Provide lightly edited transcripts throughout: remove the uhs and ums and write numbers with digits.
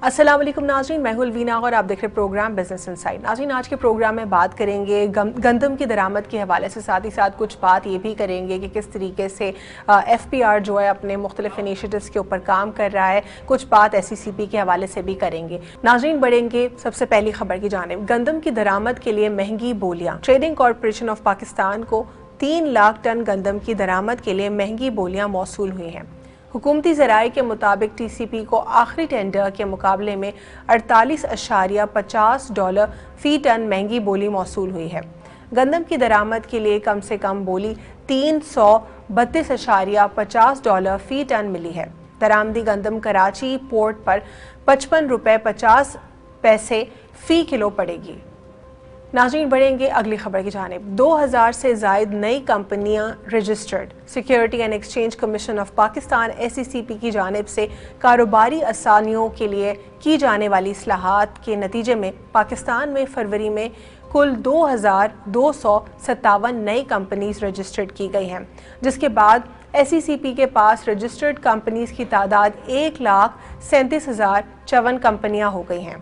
अस्सलाम वालेकुम नाज़रीन, मैं हूं वीना और आप देख रहे प्रोग्राम बिजनेस इनसाइड। नाज़रीन, आज के प्रोग्राम में बात करेंगे गंदम की दरामद के हवाले से, साथ ही साथ कुछ बात ये भी करेंगे कि किस तरीके से FPR जो है अपने मुख्तलिफ इनिशिएटिव्स के ऊपर काम कर रहा है। कुछ बात SCCP के हवाले से भी करेंगे। नाज़रीन, बढ़ेंगे सबसे पहली खबर की जानिब। गंदम की दरामद के लिए महंगी बोलियाँ। ट्रेडिंग कॉरपोरेशन ऑफ पाकिस्तान को 3 लाख टन गंदम की दरामद के लिए महंगी बोलियाँ मौसूल हुई हैं। हुकूमती ज़राए के मुताबिक TCP को आखिरी टेंडर के मुकाबले में $48.50 फ़ी टन महंगी बोली मौसूल हुई है। गंदम की दरामद के लिए कम से कम बोली $332.50 फ़ी टन मिली है। दरामदी गंदम कराची पोर्ट पर ₹55.50 फ़ी किलो पड़ेगी। नाज़रीन, बढ़ेंगे अगली खबर की जानिब। 2000 से ज़ायद नई कंपनियां registered. Security and exchange commission of Pakistan SCCP की जानिब से कारोबारी आसानियों के लिए की जाने वाली इस्लाहात के नतीजे में पाकिस्तान में फरवरी में कुल 2257 नई कंपनीज रजिस्टर्ड की गई हैं, जिसके बाद SCCP के पास रजिस्टर्ड कंपनीज की तादाद 1,37,054 कंपनियां हो गई हैं।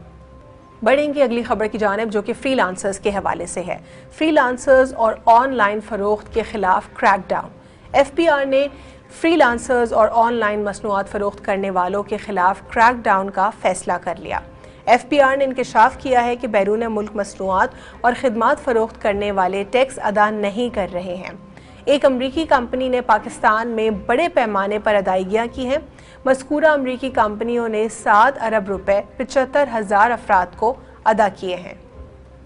बढ़ेंगे अगली खबर की जानिब, जो कि फ्रीलांसर्स के हवाले से है। फ्रीलांसर्स और ऑनलाइन फ़रोख्त के खिलाफ क्रैकडाउन। FPR ने फ्रीलांसर्स और ऑनलाइन मसनूआत फ़रोख्त करने वालों के खिलाफ क्रैकडाउन का फैसला कर लिया। FPR ने इंकशाफ किया है कि बैरून मुल्क मसनूआत और खिदमात फ़रोख्त करने वाले टैक्स अदा नहीं कर रहे हैं। एक अमरीकी कंपनी ने पाकिस्तान में बड़े पैमाने पर अदायगियाँ की हैं। मज़कूरा अमरीकी कंपनियों ने 7 अरब रुपए 75,000 अफराद को अदा किए हैं।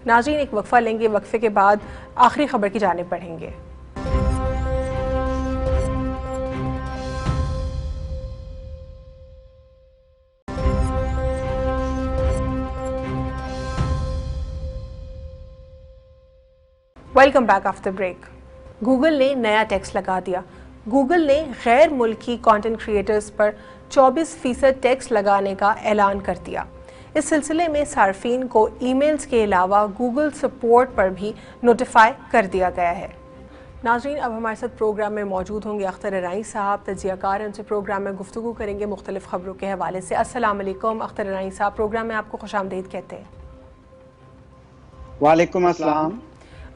नाज़रीन, एक वक्फा लेंगे, वक्फे के बाद आखिरी खबर की जानिब बढ़ेंगे। Welcome back after break. Google ने नया टैक्स लगा दिया। गूगल ने गैर मुल्की कंटेंट क्रिएटर्स पर 24% टैक्स लगाने का ऐलान कर दिया। इस सिलसिले में सार्फिन को ईमेल्स के अलावा गूगल सपोर्ट पर भी नोटिफाई कर दिया गया है। नाज़रीन, अब हमारे साथ प्रोग्राम में मौजूद होंगे अख्तर अराई साहब, तज्ज़ियाकार। उनसे प्रोग्राम में गुफ्तगू करेंगे मुख्तलिफ खबरों के हवाले से। अस्सलाम वालेकुम अख्तर अराई साहब, प्रोग्राम में आपको खुशामदीद कहते हैं। वालेकुम अस्सलाम।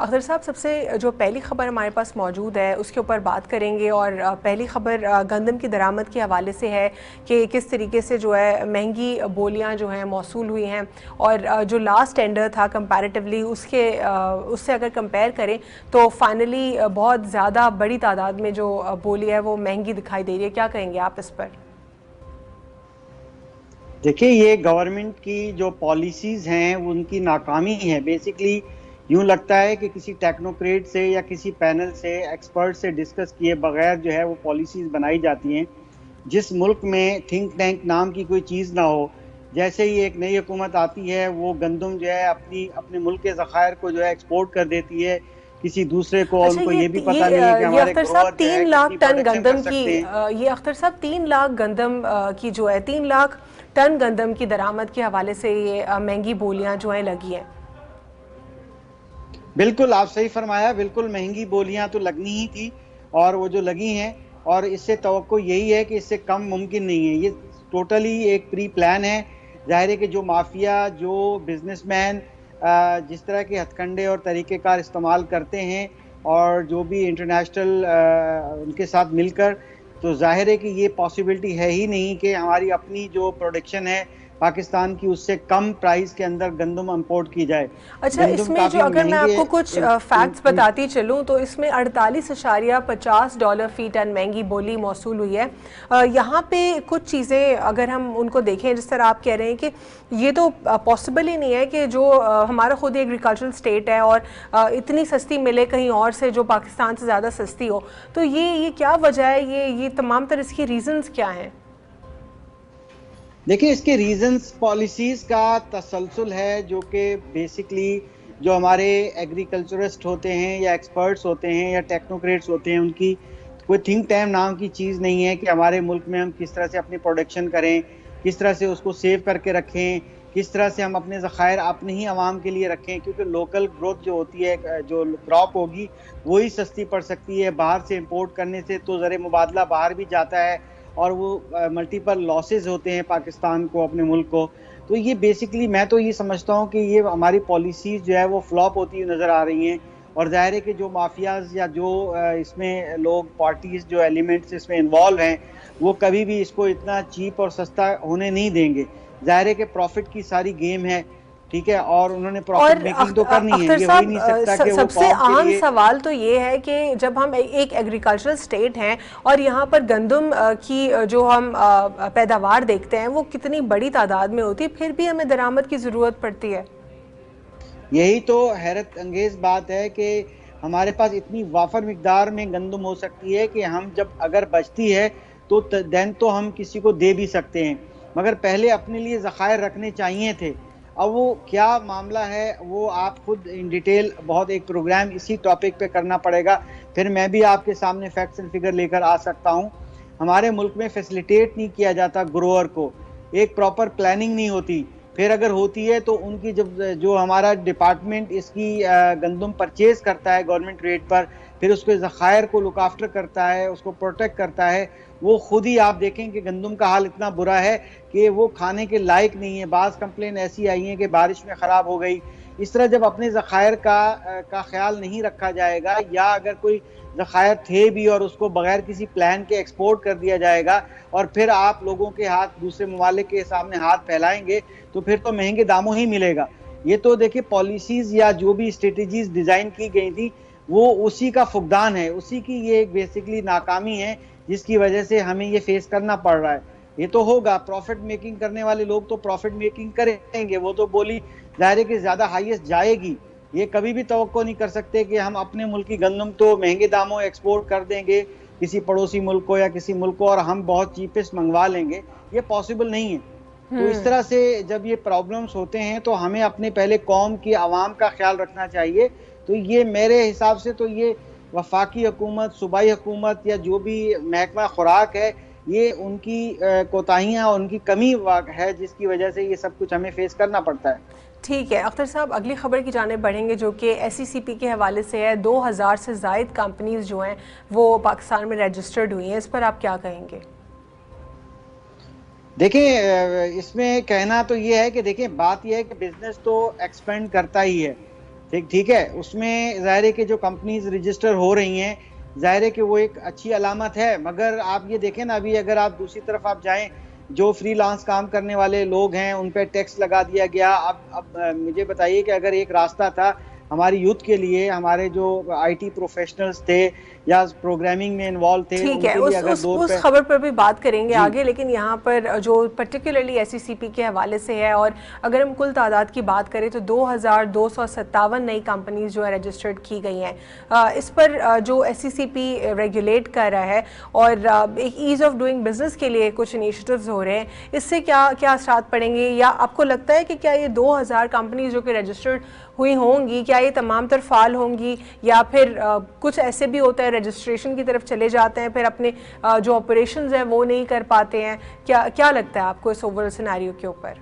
अख्तर साहब, सबसे जो पहली ख़बर हमारे पास मौजूद है उसके ऊपर बात करेंगे, और पहली ख़बर गंदम की दरामद के हवाले से है कि किस तरीके से जो है महंगी बोलियां जो हैं मौसूल हुई हैं, और जो लास्ट टेंडर था कंपैरेटिवली उससे अगर कंपेयर करें तो फाइनली बहुत ज़्यादा बड़ी तादाद में जो बोली है वो महंगी दिखाई दे रही है। क्या कहेंगे आप इस पर? देखिए, ये गवर्नमेंट की जो पॉलिसीज़ हैं उनकी नाकामी है। बेसिकली यूँ लगता है कि किसी टेक्नोक्रेट से या किसी पैनल से, एक्सपर्ट से डिस्कस किए बगैर जो है वो पॉलिसीज़ बनाई जाती हैं। जिस मुल्क में थिंक टैंक नाम की कोई चीज़ ना हो, जैसे ही एक नई हुकूमत आती है वो गंदम जो है अपने मुल्क के ज़खायर को जो है एक्सपोर्ट कर देती है किसी दूसरे को। अच्छा, उनको ये भी पता नहीं है कि हमारे अख्तर साहब 3 लाख टन गंदम की, ये अख्तर साहब 3 लाख गंदम की जो है 3 लाख टन गंदम की दरामद के हवाले से ये महंगी बोलियां जो है लगी हैं। बिल्कुल, आप सही फरमाया। बिल्कुल महंगी बोलियां तो लगनी ही थी, और वो जो लगी हैं, और इससे तवक्को यही है कि इससे कम मुमकिन नहीं है। ये टोटली एक प्री प्लान है। जाहिर है कि जो माफिया, जो बिजनेसमैन जिस तरह के हथकंडे और तरीक़ेकार इस्तेमाल करते हैं, और जो भी इंटरनेशनल उनके साथ मिलकर, तो जाहिर है कि ये पॉसिबिलिटी है ही नहीं कि हमारी अपनी जो प्रोडक्शन है पाकिस्तान की उससे कम प्राइस के अंदर गंदम इंपोर्ट की जाए। अच्छा, इसमें जो अगर मैं आपको कुछ फैक्ट्स बताती चलूँ तो इसमें $48.50 फ़ी टन महंगी बोली मौसूल हुई है। यहाँ पे कुछ चीज़ें अगर हम उनको देखें, जिस तरह आप कह रहे हैं कि ये तो पॉसिबल ही नहीं है कि जो हमारा खुद एग्रीकल्चरल स्टेट है और इतनी सस्ती मिले कहीं और से जो पाकिस्तान से ज़्यादा सस्ती हो, तो ये क्या वजह है? ये तमाम तरह इसकी रीज़न्स क्या हैं? देखिए, इसके रीजंस पॉलिसीज़ का तसलसल है, जो कि बेसिकली जो हमारे एग्रीकल्चरिस्ट होते हैं या एक्सपर्ट्स होते हैं या टेक्नोक्रेट्स होते हैं, उनकी कोई थिंक टैंक नाम की चीज़ नहीं है कि हमारे मुल्क में हम किस तरह से अपनी प्रोडक्शन करें, किस तरह से उसको सेव करके रखें, किस तरह से हम अपने ज़खायर अपने ही आवाम के लिए रखें। क्योंकि लोकल ग्रोथ जो होती है, जो क्रॉप होगी वही सस्ती पड़ सकती है। बाहर से इंपोर्ट करने से तो ज़र मुबादला बाहर भी जाता है, और वो मल्टीपल लॉसेस होते हैं पाकिस्तान को, अपने मुल्क को। तो ये बेसिकली मैं तो ये समझता हूँ कि ये हमारी पॉलिसीज जो है वो फ्लॉप होती हुई नज़र आ रही हैं। और जाहिर है कि जो माफियाज या जो इसमें लोग, पार्टीज, जो एलिमेंट्स इसमें इन्वॉल्व हैं, वो कभी भी इसको इतना चीप और सस्ता होने नहीं देंगे। जाहिर है कि प्रॉफिट की सारी गेम है, ठीक है, और उन्होंने प्रॉफिट मेकिंग तो करनी है, अख्तर ये हो ही साहब, नहीं सकता कि वो सबसे कौम के आम लिए। सवाल तो ये है कि जब हम एक एग्रीकल्चरल स्टेट हैं और यहाँ पर गंदम की जो हम पैदावार देखते हैं वो कितनी बड़ी तादाद में होती है, फिर भी हमें दरामद की ज़रूरत पड़ती है। यही तो हैरत अंगेज बात है कि हमारे पास इतनी वाफर मिकदार में गंदम हो सकती है कि हम जब अगर बचती है तो देन तो हम किसी को दे भी सकते हैं, मगर पहले अपने लिए ज़खायर रखने चाहिए थे। अब वो क्या मामला है वो आप खुद इन डिटेल बहुत एक प्रोग्राम इसी टॉपिक पे करना पड़ेगा, फिर मैं भी आपके सामने फैक्ट्स एंड फिगर लेकर आ सकता हूँ। हमारे मुल्क में फैसिलिटेट नहीं किया जाता ग्रोअर को, एक प्रॉपर प्लानिंग नहीं होती। फिर अगर होती है तो उनकी जब जो हमारा डिपार्टमेंट इसकी गंदम परचेज करता है गवर्नमेंट रेट पर, फिर उसके ज़खायर को लुक आफ्टर करता है, उसको प्रोटेक्ट करता है, वो खुद ही आप देखें कि गंदम का हाल इतना बुरा है कि वो खाने के लायक नहीं है। बाज़ कंप्लेन ऐसी आई हैं कि बारिश में ख़राब हो गई। इस तरह जब अपने ज़खायर का ख्याल नहीं रखा जाएगा, या अगर कोई ज़खायर थे भी और उसको बगैर किसी प्लान के एक्सपोर्ट कर दिया जाएगा और फिर आप लोगों के हाथ दूसरे ममालिक के सामने हाथ फैलाएंगे, तो फिर तो महंगे दामों ही मिलेगा। ये तो देखिए पॉलिसीज या जो भी स्ट्रेटजीज डिजाइन की गई थी वो उसी का फुकदान है, उसी की ये एक बेसिकली नाकामी है जिसकी वजह से हमें ये फेस करना पड़ रहा है। ये तो होगा, प्रॉफिट मेकिंग करने वाले लोग तो प्रॉफिट मेकिंग करेंगे, वो तो बोली जाहिर है कि ज्यादा हाईएस्ट जाएगी। ये कभी भी तवक्को नहीं कर सकते कि हम अपने मुल्क की गंदम तो महंगे दामों एक्सपोर्ट कर देंगे किसी पड़ोसी मुल्क को या किसी मुल्क को और हम बहुत चीपेस्ट मंगवा लेंगे, ये पॉसिबल नहीं है। तो इस तरह से जब ये प्रॉब्लम्स होते हैं तो हमें अपने पहले कौम की आवाम का ख्याल रखना चाहिए। तो ये मेरे हिसाब से तो ये वफाकी हुकूमत, सूबाई हुकूमत या जो भी महकमा खुराक है, ये उनकी कोताहियाँ और उनकी कमी है जिसकी वजह से ये सब कुछ हमें फेस करना पड़ता है। ठीक है अख्तर साहब, अगली खबर की जाने बढ़ेंगे जो कि SECP के हवाले से है। 2000 से ज़ायद कंपनीज जो हैं वो पाकिस्तान में रजिस्टर्ड हुई हैं, इस पर आप क्या कहेंगे? देखिए इसमें कहना तो ये है कि देखिए बात ये है कि बिजनेस तो एक्सपेंड करता ही है, ठीक है, उसमें ज़ाहिर है कि जो कंपनीज रजिस्टर हो रही हैं ज़ाहिर है कि वो एक अच्छी अलामत है। मगर आप ये देखें ना, अभी अगर आप दूसरी तरफ आप जाएं, जो फ्रीलांस काम करने वाले लोग हैं उन पे टैक्स लगा दिया गया। अब मुझे बताइए कि अगर एक रास्ता था हमारी यूथ के लिए, हमारे जो IT प्रोफेशनल्स थे या प्रोग्रामिंग में इन्वॉल्व थे, ठीक है, उनके लिए अगर उस खबर पर भी बात करेंगे आगे, लेकिन यहाँ पर जो पर्टिकुलरली SECP के हवाले से है, और अगर हम कुल तादाद की बात करें तो 2257 नई कंपनीज जो है रजिस्टर्ड की गई हैं। इस पर जो SECP रेगुलेट कर रहा है और एक ईज़ ऑफ डूइंग बिजनेस के लिए कुछ इनिशिएटिव्स हो रहे हैं, इससे क्या क्या असरात पड़ेंगे? या आपको लगता है कि क्या ये 2000 कंपनीज जो कि रजिस्टर्ड हुई होंगी, क्या ये तमाम तर फाल होंगी, या फिर कुछ ऐसे भी होता है रजिस्ट्रेशन की तरफ चले जाते हैं फिर अपने जो ऑपरेशंस हैं वो नहीं कर पाते हैं? क्या क्या लगता है आपको इस ओवरऑल सिनेरियो के ऊपर?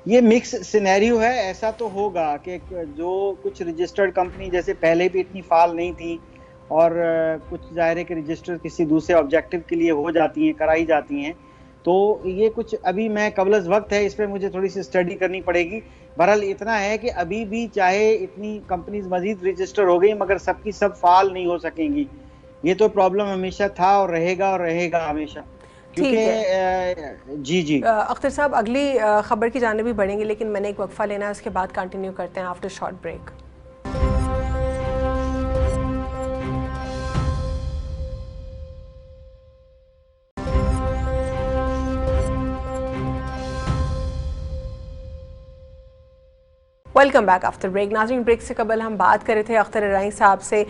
ये मिक्स सिनेरियो है। ऐसा तो होगा कि जो कुछ रजिस्टर्ड कंपनी जैसे पहले भी इतनी फाल नहीं थी और कुछ जाहिर है कि रजिस्टर किसी दूसरे ऑब्जेक्टिव के लिए हो जाती हैं, कराई जाती हैं, तो ये कुछ अभी मैं कबलज वक्त है, इस पर मुझे थोड़ी सी स्टडी करनी पड़ेगी। बहरहाल इतना है कि अभी भी चाहे इतनी कंपनीज मजीद रजिस्टर हो गई मगर सबकी सब फाल नहीं हो सकेंगी। ये तो प्रॉब्लम हमेशा था और रहेगा हमेशा, क्योंकि जी जी अख्तर साहब, अगली खबर की जाने भी बढ़ेंगे, लेकिन मैंने एक वक्फा लेना है, उसके बाद कंटिन्यू करते हैं after short break. Welcome back after break. नाज़रीन, ब्रेक से कबल हम बात कर रहे थे अख्तर अराई साहब से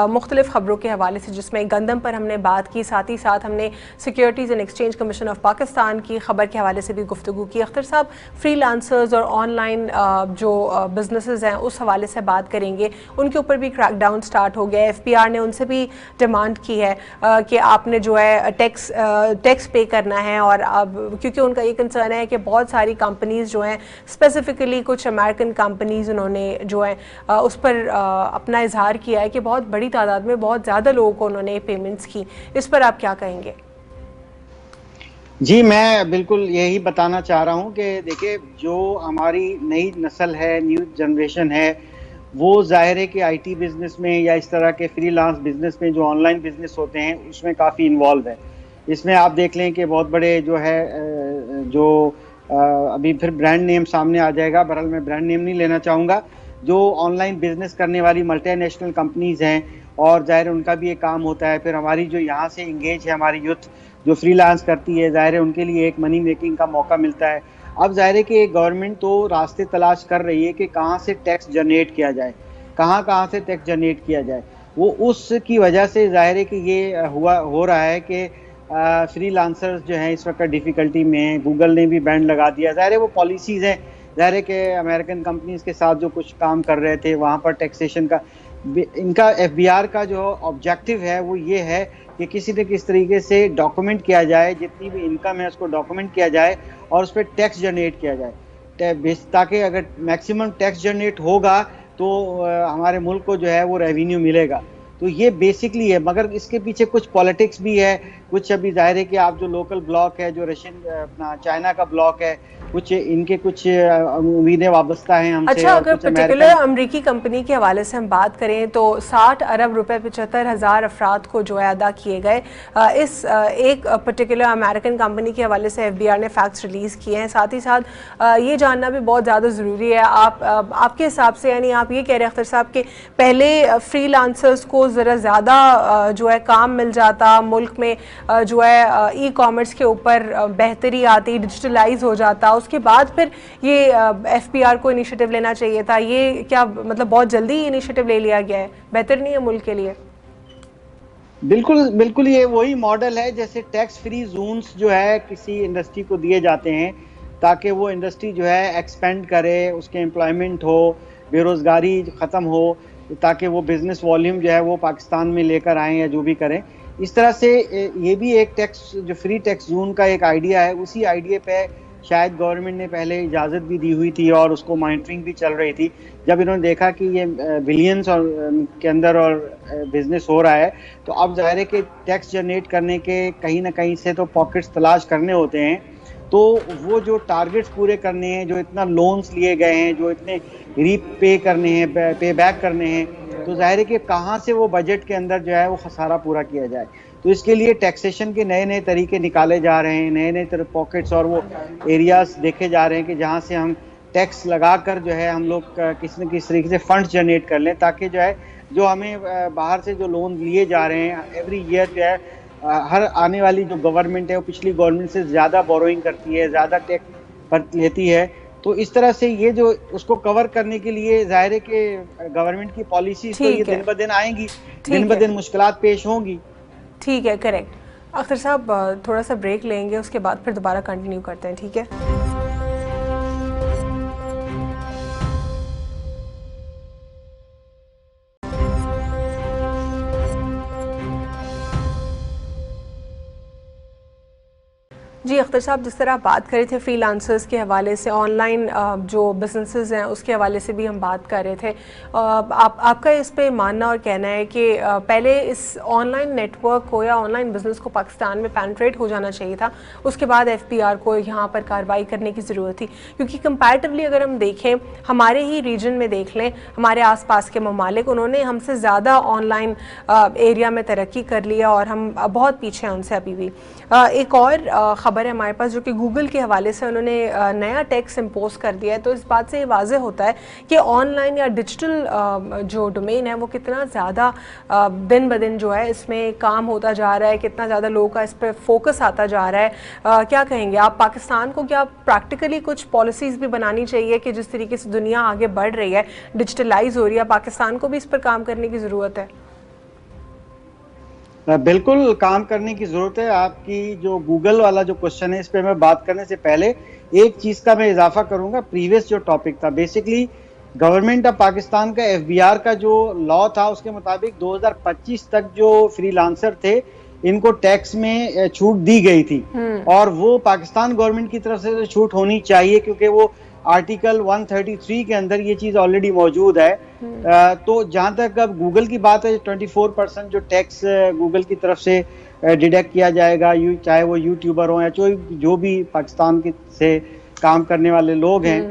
मुख्तलिफ ख़बरों के हवाले से, जिसमें गंदम पर हमने बात की, साथ ही साथ हमने securities and exchange commission of Pakistan की ख़बर के हवाले से भी गुफ्तगू की। अख्तर साहब, फ्रीलांसर्स और ऑनलाइन जो बिजनेसेस हैं उस हवाले से बात करेंगे। उनके ऊपर भी क्रैकडाउन स्टार्ट हो गया है। FPR ने उनसे भी डिमांड की है कि आपने जो है टैक्स पे करना है, और अब क्योंकि उनका ये कंसर्न है कि बहुत सारी कंपनीज़ जो हैं, स्पेसिफिकली कुछ अमेरिकन कंपनीज उन्होंने जो है उस पर अपना इजहार किया है कि बहुत बड़ी तादाद में बहुत ज़्यादा लोगों को उन्होंने पेमेंट्स की। इस पर आप क्या कहेंगे? जी, मैं बिल्कुल यही बताना चाह रहा हूँ कि देखिए, जो हमारी नई नस्ल है, न्यू जनरेशन है, वो ज़ाहिर है कि आईटी बिज़नेस में या इस तरह के फ्रीलांस बिज़नेस में, जो ऑनलाइन बिज़नेस होते हैं, उसमें काफ़ी इन्वॉल्व है। इसमें आप देख लें कि बहुत बड़े जो है अभी फिर ब्रांड नेम सामने आ जाएगा, बहरहाल मैं ब्रांड नेम नहीं लेना चाहूँगा। जो ऑनलाइन बिज़नेस करने वाली मल्टीनेशनल कंपनीज़ हैं, और ज़ाहिर है उनका भी एक काम होता है। फिर हमारी जो यहाँ से एंगेज है हमारी यूथ, जो फ्रीलांस करती है, ज़ाहिर है उनके लिए एक मनी मेकिंग का मौका मिलता है। अब ज़ाहिर है कि गवर्नमेंट तो रास्ते तलाश कर रही है कि कहाँ से टैक्स जनरेट किया जाए, कहाँ-कहाँ से टैक्स जनरेट किया जाए। वो उसकी वजह से ज़ाहिर है कि ये हो रहा है कि फ्रीलांसर्स जो हैं इस वक़्त डिफ़िकल्टी में हैं। गूगल ने भी बैन लगा दिया। ज़ाहिर है वो पॉलिसीज़ हैं, ज़ाहिर है कि अमेरिकन कंपनीज़ के साथ जो कुछ काम कर रहे थे, वहाँ पर टैक्सेशन का इनका एफबीआर का जो ऑब्जेक्टिव है वो ये है कि किसी न किसी तरीके से डॉक्यूमेंट किया जाए, जितनी भी इनकम है उसको डॉक्यूमेंट किया जाए और उस पर टैक्स जनरेट किया जाए, ताकि अगर मैक्सिमम टैक्स जनरेट होगा तो हमारे मुल्क को जो है वो रेवेन्यू मिलेगा। तो ये बेसिकली है, मगर इसके पीछे कुछ पॉलिटिक्स भी है। कुछ अभी जाहिर है कि आप जो लोकल ब्लॉक है, जो रशियन अपना चाइना का ब्लॉक है, कुछ इनके कुछ उम्मीदें वाबस्ता हैं हमसे, अच्छा, और अगर कुछ पर्टिकुलर अमेरिकन। अमरीकी कंपनी के हवाले से हम बात करें तो 60 अरब रुपए 75,000 अफराद को जो है अदा किए गए। एक पर्टिकुलर अमेरिकन कंपनी के हवाले से एफबीआर ने फैक्ट्स रिलीज़ किए हैं। साथ ही साथ ये जानना भी बहुत ज़्यादा ज़रूरी है, आपके हिसाब से, यानी आप ये कह रहे हैं अख्तर साहब कि पहले फ्रीलांसर्स को ज़रा ज़्यादा जो है काम मिल जाता, मुल्क में जो है ई कॉमर्स के ऊपर बेहतरी आती, डिजिटलाइज हो जाता, उसके बाद फिर ये एफपीआर को इनिशिएटिव लेना चाहिए था। ये क्या मतलब बहुत जल्दी इनिशिएटिव ले लिया गया है? बेहतर नहीं है मुल्क के लिए? बिल्कुल, बिल्कुल ये वही मॉडल है जैसे टैक्स फ्री ज़ोन्स जो है किसी इंडस्ट्री को दिए जाते हैं, ताकि वो इंडस्ट्री जो है एक्सपेंड करे, उसके एम्प्लॉयमेंट हो, बेरोज़गारी ख़त्म हो, ताकि वो बिज़नेस वॉल्यूम जो है वो पाकिस्तान में लेकर आएँ या जो भी करें। इस तरह से ये भी एक टैक्स, जो फ्री टैक्स ज़ोन का एक आइडिया है, उसी आइडिया पे शायद गवर्नमेंट ने पहले इजाज़त भी दी हुई थी और उसको मॉनिटरिंग भी चल रही थी। जब इन्होंने देखा कि ये बिलियंस और के अंदर और बिज़नेस हो रहा है, तो अब ज़ाहिर है कि टैक्स जनरेट करने के कहीं न कहीं से तो पॉकेट्स तलाश करने होते हैं। तो वो जो टारगेट्स पूरे करने हैं, जो इतना लोन्स लिए गए हैं, जो इतने रीपे करने हैं, पे बैक करने हैं, तो ज़ाहिर है कि कहाँ से वो बजट के अंदर जो है वो खसारा पूरा किया जाए। तो इसके लिए टैक्सेशन के नए-नए तरीके निकाले जा रहे हैं, नए-नए तरह पॉकेट्स और वो एरियाज़ देखे जा रहे हैं कि जहाँ से हम टैक्स लगाकर जो है हम लोग किसी न किसी तरीके से फंड्स जनरेट कर लें, ताकि जो है जो हमें बाहर से जो लोन लिए जा रहे हैं एवरी ईयर जो है, हर आने वाली जो गवर्नमेंट है वो पिछली गवर्नमेंट से ज़्यादा बोरोइंग करती है, ज़्यादा टैक्स पर लेती है। तो इस तरह से ये जो उसको कवर करने के लिए ज़ाहिर है कि गवर्नमेंट की पॉलिसीज़ तो ये ठीक है, दिन ब दिन आएँगी, दिन ठीक ब है, दिन मुश्किलात पेश होंगी। ठीक है, करेक्ट। अख्तर साहब, थोड़ा सा ब्रेक लेंगे, उसके बाद फिर दोबारा कंटिन्यू करते हैं, ठीक है? जी अख्तर साहब, जिस तरह आप बात कर रहे थे फ्रीलांसर्स के हवाले से, ऑनलाइन जो बिजनेसेस हैं उसके हवाले से भी हम बात कर रहे थे, आपका इस पे मानना और कहना है कि पहले इस ऑनलाइन नेटवर्क को या ऑनलाइन बिजनेस को पाकिस्तान में पेनिट्रेट हो जाना चाहिए था, उसके बाद एफपीआर को यहाँ पर कार्रवाई करने की ज़रूरत थी, क्योंकि कंपैरेटिवली अगर हम देखें, हमारे ही रीजन में देख लें, हमारे आसपास के ममालिक, उन्होंने हमसे ज़्यादा ऑनलाइन एरिया में तरक्की कर लिया और हम बहुत पीछे हैं उनसे अभी भी। एक और खबर है हमारे पास जो कि गूगल के हवाले से उन्होंने नया टैक्स इम्पोज कर दिया है, तो इस बात से ये वाज़ेह होता है कि ऑनलाइन या डिजिटल जो डोमेन है वो कितना ज़्यादा दिन ब दिन जो है इसमें काम होता जा रहा है, कितना ज़्यादा लोगों का इस पर फोकस आता जा रहा है। क्या कहेंगे आप, पाकिस्तान को क्या प्रैक्टिकली कुछ पॉलिसीज़ भी बनानी चाहिए कि जिस तरीके से दुनिया आगे बढ़ रही है, डिजिटलाइज हो रही है, पाकिस्तान को भी इस पर काम करने की ज़रूरत है? बिल्कुल काम करने की ज़रूरत है। आपकी जो गूगल वाला जो क्वेश्चन है, इस पे मैं बात करने से पहले एक चीज़ का मैं इजाफा करूंगा। प्रीवियस जो टॉपिक था, बेसिकली गवर्नमेंट ऑफ पाकिस्तान का एफबीआर का जो लॉ था उसके मुताबिक 2025 तक जो फ्रीलांसर थे इनको टैक्स में छूट दी गई थी, और वो पाकिस्तान गवर्नमेंट की तरफ से छूट होनी चाहिए, क्योंकि वो आर्टिकल 133 के अंदर ये चीज़ ऑलरेडी मौजूद है। तो जहाँ तक अब गूगल की बात है, 24% जो टैक्स गूगल की तरफ से डिडक्ट किया जाएगा, चाहे वो यूट्यूबर हो या जो भी पाकिस्तान के से काम करने वाले लोग हैं।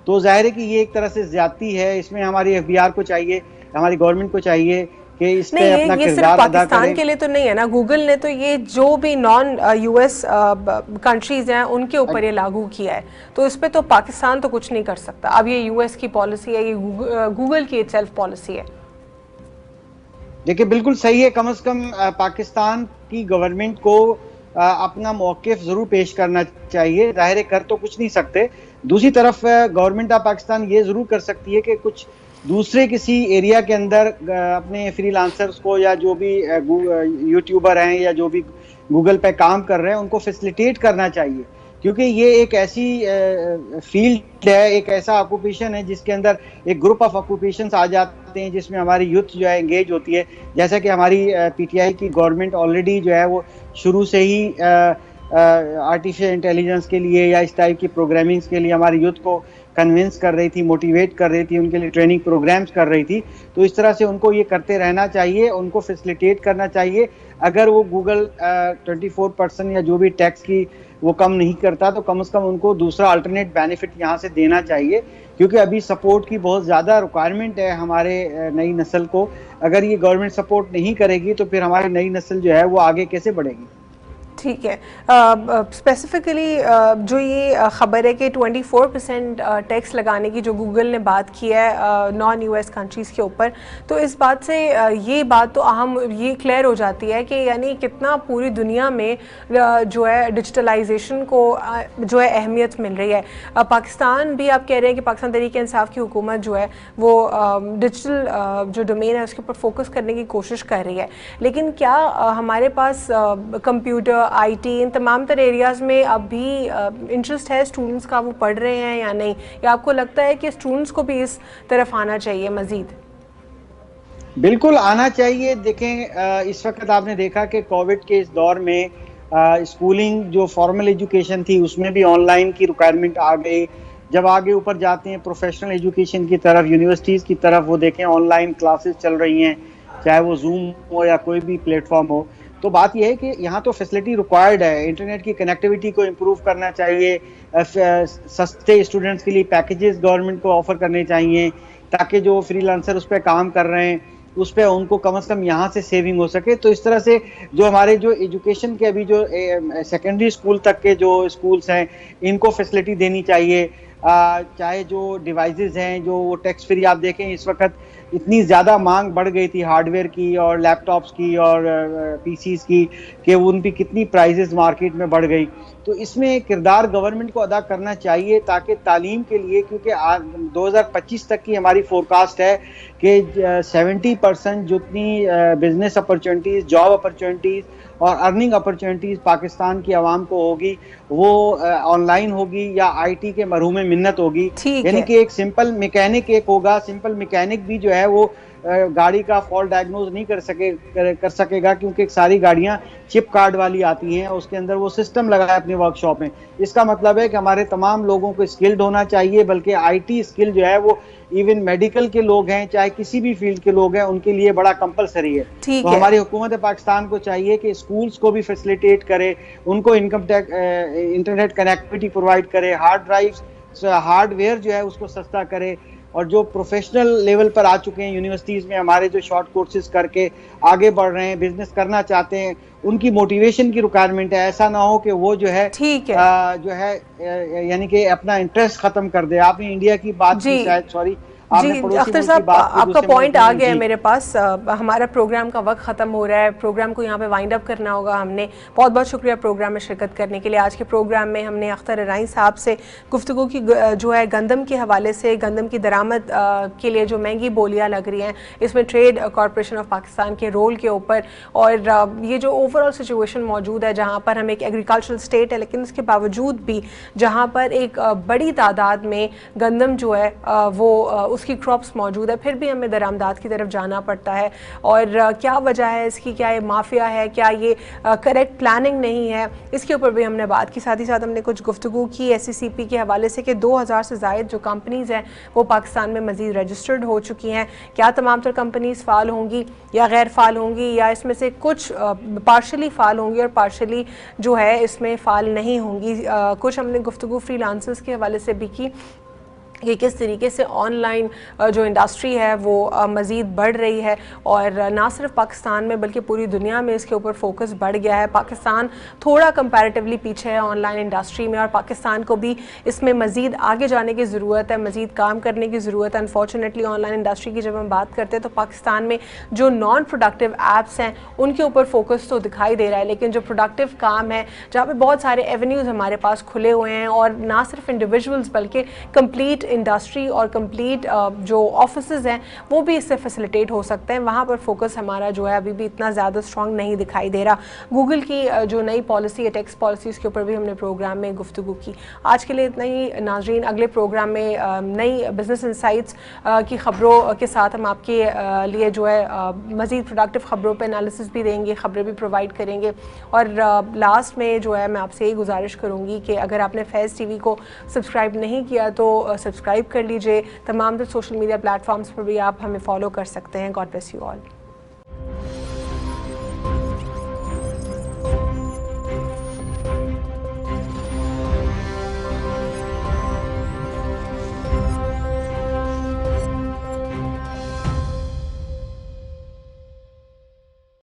तो जाहिर है कि ये एक तरह से ज्यादती है। इसमें हमारी एफबीआर को चाहिए, हमारी गवर्नमेंट को चाहिए कि इस पे अपना ये सिर्फ किरदार अदा पाकिस्तान करें। के लिए तो नहीं है ना, गूगल ने तो ये जो भी नॉन यूएस कंट्रीज हैं उनके ऊपर ये लागू किया है, तो इस पे तो पाकिस्तान तो कुछ नहीं कर सकता। अब ये यूएस की पॉलिसी है, ये गूगल की सेल्फ पॉलिसी है। देखिए बिल्कुल सही है, कम से कम पाकिस्तान की गवर्नमेंट को अपना मौक़िफ़ जरूर पेश करना चाहिए। जाहिर है कर तो कुछ नहीं सकते। दूसरी तरफ गवर्नमेंट ऑफ पाकिस्तान ये जरूर कर सकती है कि कुछ दूसरे किसी एरिया के अंदर अपने फ्रीलांसर्स को या जो भी यूट्यूबर हैं या जो भी गूगल पे काम कर रहे हैं उनको फैसिलिटेट करना चाहिए, क्योंकि ये एक ऐसी फील्ड है, एक ऐसा ऑक्यूपेशन है जिसके अंदर एक ग्रुप ऑफ ऑक्यूपेशंस आ जाते हैं जिसमें हमारी यूथ जो है एंगेज होती है। जैसा कि हमारी पीटीआई की गवर्नमेंट ऑलरेडी जो है वो शुरू से ही आर्टिफिशियल इंटेलिजेंस के लिए या इस टाइप की प्रोग्रामिंग्स के लिए हमारी यूथ को कन्विंस कर रही थी, मोटिवेट कर रही थी, उनके लिए ट्रेनिंग प्रोग्राम्स कर रही थी। तो इस तरह से उनको ये करते रहना चाहिए, उनको फैसिलिटेट करना चाहिए। अगर वो गूगल 24% या जो भी टैक्स की वो कम नहीं करता तो कम से कम उनको दूसरा अल्टरनेट बेनिफिट यहाँ से देना चाहिए, क्योंकि अभी सपोर्ट की बहुत ज़्यादा रिक्वायरमेंट है हमारे नई नस्ल को। अगर ये गवर्नमेंट सपोर्ट नहीं करेगी तो फिर हमारी नई नस्ल जो है वो आगे कैसे बढ़ेगी। ठीक है, स्पेसिफिकली जो ये ख़बर है कि 24% टैक्स लगाने की जो गूगल ने बात की है नॉन यूएस कंट्रीज़ के ऊपर, तो इस बात से ये बात तो अहम ये क्लियर हो जाती है कि यानी कितना पूरी दुनिया में जो है डिजिटलाइजेशन को जो है अहमियत मिल रही है। पाकिस्तान भी आप कह रहे हैं कि पाकिस्तान तहरीक इंसाफ की हुकूमत जो है वो डिजिटल जो डोमेन है उसके ऊपर फोकस करने की कोशिश कर रही है, लेकिन क्या हमारे पास कंप्यूटर, आईटी, इन तमाम तर एरियाज़ में अब भी इंटरेस्ट है स्टूडेंट्स का, वो पढ़ रहे हैं या नहीं, या आपको लगता है कि स्टूडेंट्स को भी इस तरफ आना चाहिए मज़ीद? बिल्कुल आना चाहिए। देखें इस वक्त आपने देखा कि कोविड के इस दौर में स्कूलिंग जो फॉर्मल एजुकेशन थी उसमें भी ऑनलाइन की रिक्वायरमेंट आ गई। जब आगे ऊपर जाते हैं प्रोफेशनल एजुकेशन की तरफ, यूनिवर्सिटीज़ की तरफ, वो देखें ऑनलाइन क्लासेस चल रही हैं, चाहे वो जूम हो या कोई भी प्लेटफॉर्म हो। तो बात यह है कि यहाँ तो फैसिलिटी रिक्वायर्ड है, इंटरनेट की कनेक्टिविटी को इम्प्रूव करना चाहिए, सस्ते स्टूडेंट्स के लिए पैकेजेस गवर्नमेंट को ऑफर करने चाहिए ताकि जो फ्रीलांसर उस पर काम कर रहे हैं उस पर उनको कम से कम यहाँ से सेविंग हो सके। तो इस तरह से जो हमारे जो एजुकेशन के अभी जो सेकेंडरी स्कूल तक के जो स्कूल्स हैं इनको फैसिलिटी देनी चाहिए। चाहे जो डिवाइसेस हैं जो टैक्स फ्री, आप देखें इस वक्त इतनी ज़्यादा मांग बढ़ गई थी हार्डवेयर की और लैपटॉप्स की और पीसीज की कि उनकी कितनी प्राइसेस मार्केट में बढ़ गई। तो इसमें किरदार गवर्नमेंट को अदा करना चाहिए ताकि तालीम के लिए, क्योंकि 2025 तक की हमारी फोरकास्ट है कि 70% जितनी बिजनेस अपॉर्चुनिटीज़, जॉब अपॉर्चुनिटीज़ और अर्निंग अपॉर्चुनिटीज़ पाकिस्तान की आवाम को होगी वो ऑनलाइन होगी या आईटी के मरहूम मिन्नत होगी। यानी कि एक सिंपल मैकेनिक एक होगा, सिंपल मैकेनिक भी जो है वो गाड़ी का फॉल्ट डायग्नोज नहीं कर सकेगा, क्योंकि सारी गाड़ियां चिप कार्ड वाली आती हैं, उसके अंदर वो सिस्टम लगा है अपनी वर्कशॉप में। इसका मतलब है कि हमारे तमाम लोगों को स्किल्ड होना चाहिए, बल्कि आईटी स्किल जो है वो इवन मेडिकल के लोग हैं चाहे किसी भी फील्ड के लोग हैं उनके लिए बड़ा कंपलसरी है। तो हमारी हुकूमत पाकिस्तान को चाहिए कि स्कूल्स को भी फैसिलिटेट करे, उनको इंटरनेट कनेक्टिविटी प्रोवाइड करे, हार्डवेयर जो है उसको सस्ता करे, और जो प्रोफेशनल लेवल पर आ चुके हैं यूनिवर्सिटीज़ में हमारे जो शॉर्ट कोर्सेज करके आगे बढ़ रहे हैं, बिजनेस करना चाहते हैं, उनकी मोटिवेशन की रिक्वायरमेंट है। ऐसा ना हो कि वो जो है यानी कि अपना इंटरेस्ट खत्म कर दे। आपने इंडिया की बात की शायद, सॉरी जी अख्तर साहब, आपका पॉइंट आ गया है मेरे पास। हमारा प्रोग्राम का वक्त ख़त्म हो रहा है, प्रोग्राम को यहाँ पे वाइंड अप करना होगा हमने। बहुत बहुत शुक्रिया प्रोग्राम में शिरकत करने के लिए। आज के प्रोग्राम में हमने अख्तर अराइन साहब से गुफ्तगू की जो है गंदम के हवाले से, गंदम की दरामद के लिए जो महंगी बोलियाँ लग रही हैं, इसमें ट्रेड कॉरपोरेशन ऑफ पाकिस्तान के रोल के ऊपर, और ये जो ओवरऑल सिचुएशन मौजूद है जहाँ पर हम एक एग्रीकल्चरल स्टेट है लेकिन उसके बावजूद भी जहाँ पर एक बड़ी तादाद में गंदम जो है वो उसकी क्रॉप्स मौजूद है, फिर भी हमें दरामदात की तरफ जाना पड़ता है। और क्या वजह है इसकी, क्या ये माफिया है, क्या ये करेक्ट प्लानिंग नहीं है, इसके ऊपर भी हमने बात की। साथ ही साथ हमने कुछ गुफ्तगू की SECP के हवाले से कि 2000 से ज़ायद जो कंपनीज़ हैं वो पाकिस्तान में मज़ीद रजिस्टर्ड हो चुकी हैं। क्या तमाम तर कंपनीज़ फ़ाल होंगी या गैर फ़ाल होंगी, या इसमें से कुछ पार्शली फ़ाल होंगी और पार्शली जो है इसमें फ़ाल नहीं होंगी। कुछ हमने गुफ्तगू फ्रीलांसर्स के हवाले से भी की कि किस तरीके से ऑनलाइन जो इंडस्ट्री है वो मज़ीद बढ़ रही है, और ना सिर्फ पाकिस्तान में बल्कि पूरी दुनिया में इसके ऊपर फोकस बढ़ गया है। पाकिस्तान थोड़ा कंपैरेटिवली पीछे है ऑनलाइन इंडस्ट्री में, और पाकिस्तान को भी इसमें मज़ीद आगे जाने की ज़रूरत है, मज़ीद काम करने की ज़रूरत है। अनफॉर्चुनेटली ऑनलाइन इंडस्ट्री की जब हम बात करते हैं तो पाकिस्तान में जो नॉन प्रोडक्टिव ऐप्स हैं उनके ऊपर फोकस तो दिखाई दे रहा है, लेकिन जो प्रोडक्टिव काम है जहाँ पर बहुत सारे एवेन्यूज़ हमारे पास खुले हुए हैं, और ना सिर्फ इंडिविजुअल्स बल्कि कंप्लीट इंडस्ट्री और कंप्लीट जो ऑफिसेज हैं वो भी इससे फैसिलिटेट हो सकते हैं, वहाँ पर फोकस हमारा जो है अभी भी इतना ज़्यादा स्ट्रॉन्ग नहीं दिखाई दे रहा। गूगल की जो नई पॉलिसी है, टैक्स पॉलिसी, इसके ऊपर भी हमने प्रोग्राम में गुफ्तगू की। आज के लिए इतना ही नाज़रीन, अगले प्रोग्राम में नई बिजनेस इंसाइट्स की ख़बरों के साथ हम आपके लिए जो है मज़ीद प्रोडक्टिव ख़बरों पर एनालिसिस भी देंगे, ख़बरें भी प्रोवाइड करेंगे। और लास्ट में जो है मैं आपसे यही गुजारिश करूँगी कि अगर आपने फैज़ TV को सब्सक्राइब नहीं किया तो सब्सक्राइब कर लीजिए। तमाम सोशल मीडिया प्लेटफॉर्म्स पर भी आप हमें फॉलो कर सकते हैं। God bless you all.